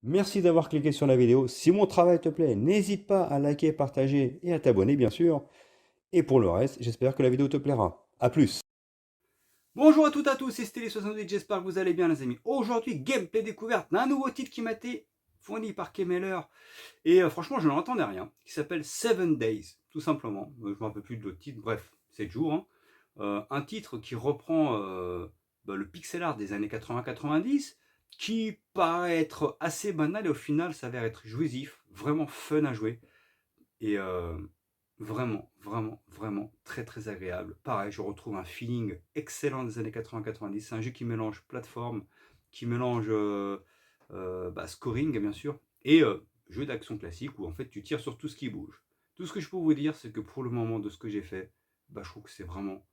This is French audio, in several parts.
Merci d'avoir cliqué sur la vidéo. Si mon travail te plaît, n'hésite pas à liker, partager et à t'abonner, bien sûr. Et pour le reste, j'espère que la vidéo te plaira. A plus. Bonjour à toutes et à tous, c'est Stélé68, j'espère que vous allez bien les amis. Aujourd'hui, gameplay découverte d'un nouveau titre qui m'a été fourni par Kemeller. Et franchement, je n'en entendais rien. Qui s'appelle 7 Days, tout simplement. Je ne me rappelle plus de l'autre titre, bref, 7 jours. Hein. Un titre qui reprend le pixel art des années 80-90, qui paraît être assez banal et au final s'avère être jouissif, vraiment fun à jouer. Et vraiment, vraiment, vraiment très très agréable. Pareil, je retrouve un feeling excellent des années 80-90. C'est un jeu qui mélange plateforme, qui mélange scoring bien sûr, et jeu d'action classique où en fait tu tires sur tout ce qui bouge. Tout ce que je peux vous dire, c'est que pour le moment de ce que j'ai fait, je trouve que c'est vraiment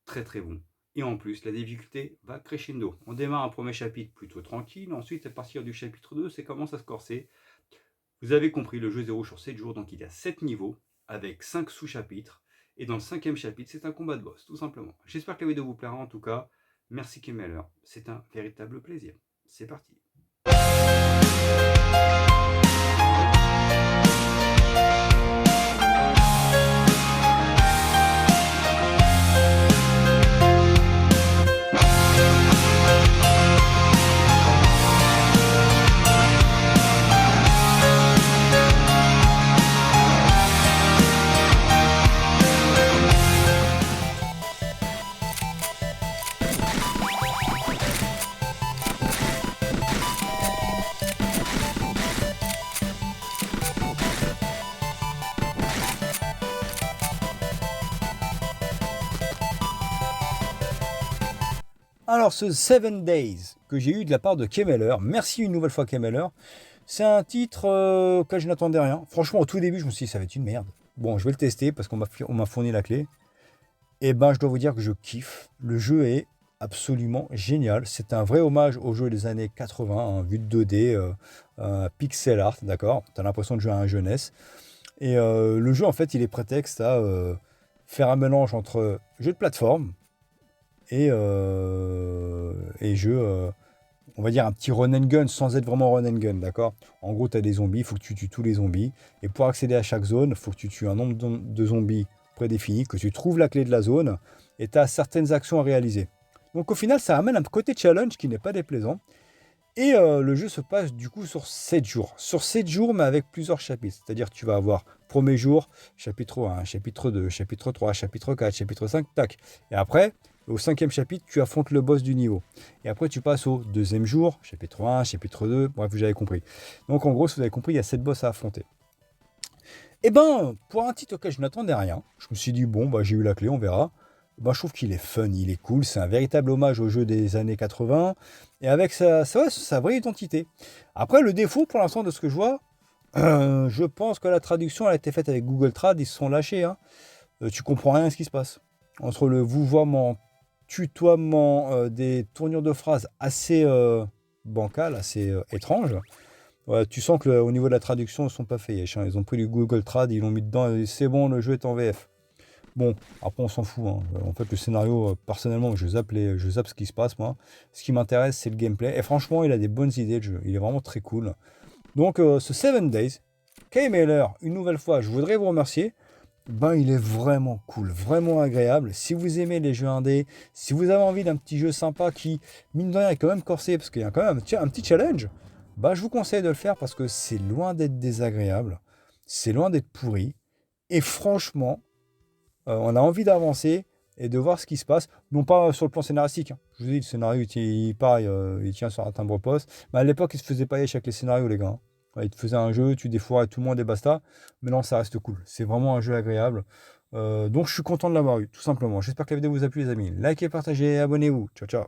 très très bon. Et en plus, la difficulté va crescendo. On démarre un premier chapitre plutôt tranquille, ensuite à partir du chapitre 2, c'est commence à se corser. Vous avez compris, le jeu 0 sur 7 jours, donc il y a 7 niveaux, avec 5 sous-chapitres, et dans le 5e chapitre, c'est un combat de boss, tout simplement. J'espère que la vidéo vous plaira en tout cas. Merci Kemeller, c'est un véritable plaisir. C'est parti. Alors ce 7 Days que j'ai eu de la part de Kemeller, merci une nouvelle fois Kemeller, c'est un titre que je n'attendais rien. Franchement au tout début je me suis dit ça va être une merde. Bon je vais le tester parce qu'on m'a fourni la clé. Et ben je dois vous dire que je kiffe. Le jeu est absolument génial. C'est un vrai hommage au jeu des années 80, hein, vue de 2D, pixel art, d'accord. Tu as l'impression de jouer à un jeunesse. Et le jeu en fait il est prétexte à faire un mélange entre jeu de plateforme et jeu, on va dire un petit run and gun sans être vraiment run and gun, d'accord. En gros, tu as des zombies, il faut que tu tues tous les zombies. Et pour accéder à chaque zone, il faut que tu tues un nombre de zombies prédéfini, que tu trouves la clé de la zone et tu as certaines actions à réaliser. Donc au final, ça amène un côté challenge qui n'est pas déplaisant. Et le jeu se passe du coup sur 7 jours. Sur 7 jours, mais avec plusieurs chapitres. C'est-à-dire que tu vas avoir premier jour, chapitre 1, chapitre 2, chapitre 3, chapitre 4, chapitre 5, tac. Et après, au 5e chapitre, tu affrontes le boss du niveau. Et après, tu passes au 2e jour, chapitre 1, chapitre 2, bref, vous avez compris. Donc en gros, si vous avez compris, il y a 7 boss à affronter. Et ben, pour un titre auquel je n'attendais rien, je me suis dit, bon, j'ai eu la clé, on verra. Je trouve qu'il est fun, il est cool, c'est un véritable hommage au jeu des années 80, et avec sa vraie identité. Après, le défaut, pour l'instant, de ce que je vois, je pense que la traduction elle a été faite avec Google Trad, ils se sont lâchés. Hein. Tu comprends rien à ce qui se passe. Entre le vouvoiement, tutoiement, des tournures de phrases assez bancales, assez étranges, ouais, tu sens qu'au niveau de la traduction, ils ne sont pas faits. Hein. Ils ont pris du Google Trad, ils l'ont mis dedans, et c'est bon, le jeu est en VF. Bon, après on s'en fout. Hein. En fait, le scénario, personnellement, je zappe ce qui se passe, moi. Ce qui m'intéresse, c'est le gameplay. Et franchement, il a des bonnes idées de jeu. Il est vraiment très cool. Donc, ce 7 Days, K-Mailer, une nouvelle fois, je voudrais vous remercier. Il est vraiment cool, vraiment agréable. Si vous aimez les jeux indés, si vous avez envie d'un petit jeu sympa qui, mine de rien, est quand même corsé, parce qu'il y a quand même un petit challenge, je vous conseille de le faire parce que c'est loin d'être désagréable. C'est loin d'être pourri. Et franchement, on a envie d'avancer et de voir ce qui se passe, non pas sur le plan scénaristique. Hein. Je vous dis, le scénario, pareil, il tient sur un timbre-poste. Mais à l'époque, il se faisait pas avec les scénarios, les gars. Hein. Ouais, il te faisait un jeu, tu défoirais tout le monde et basta. Mais non, ça reste cool. C'est vraiment un jeu agréable. Donc, je suis content de l'avoir eu, tout simplement. J'espère que la vidéo vous a plu, les amis. Likez, partagez et abonnez-vous. Ciao, ciao.